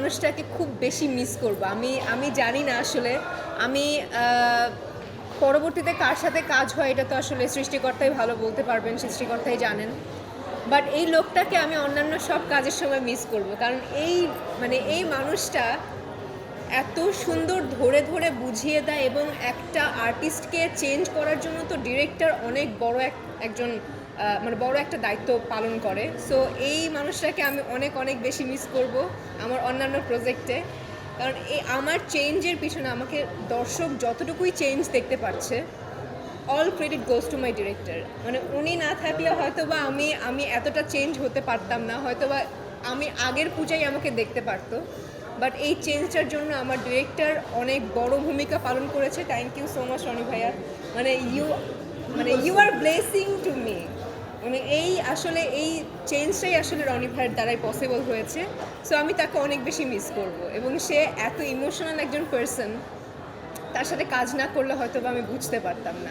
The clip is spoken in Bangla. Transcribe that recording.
মানুষটাকে খুব বেশি মিস করব। আমি জানি না আসলে আমি পরবর্তীতে কার সাথে কাজ হয় এটা তো আসলে সৃষ্টিকর্তাই ভালো বলতে পারবেন, সৃষ্টিকর্তাই জানেন। বাট এই লোকটাকে আমি অন্যান্য সব কাজের সময় মিস করব, কারণ এই মানুষটা এত সুন্দর ধরে ধরে বুঝিয়ে দেয় এবং একটা আর্টিস্টকে চেঞ্জ করার জন্য তো ডিরেক্টর অনেক বড় একজন মানে বড় একটা দায়িত্ব পালন করে। সো এই মানুষটাকে আমি অনেক অনেক বেশি মিস করব আমার অন্যান্য প্রজেক্টে, কারণ আমার চেঞ্জের পিছনে আমাকে দর্শক যতটুকুই চেঞ্জ দেখতে পাচ্ছে, all credit goes to my director. মানে উনি না থাকলে হয়তো বা আমি এতটা চেঞ্জ হতে পারতাম না, হয়তো বা আমি আগের পূজায় আমাকে দেখতে পারতো। বাট এই চেঞ্জটার জন্য আমার ডিরেক্টর অনেক বড় ভূমিকা পালন করেছে। Thank you so much Roni ভাইয়া। মানে you are blessing to me. মানে এই চেঞ্জটাই আসলে রনি ভাইয়ের দ্বারাই পসিবল হয়েছে। সো আমি তাকে অনেক বেশি মিস করব, এবং সে এত ইমোশনাল একজন পার্সন, তার সাথে কাজ না করলে হয়তো বা আমি বুঝতে পারতাম না।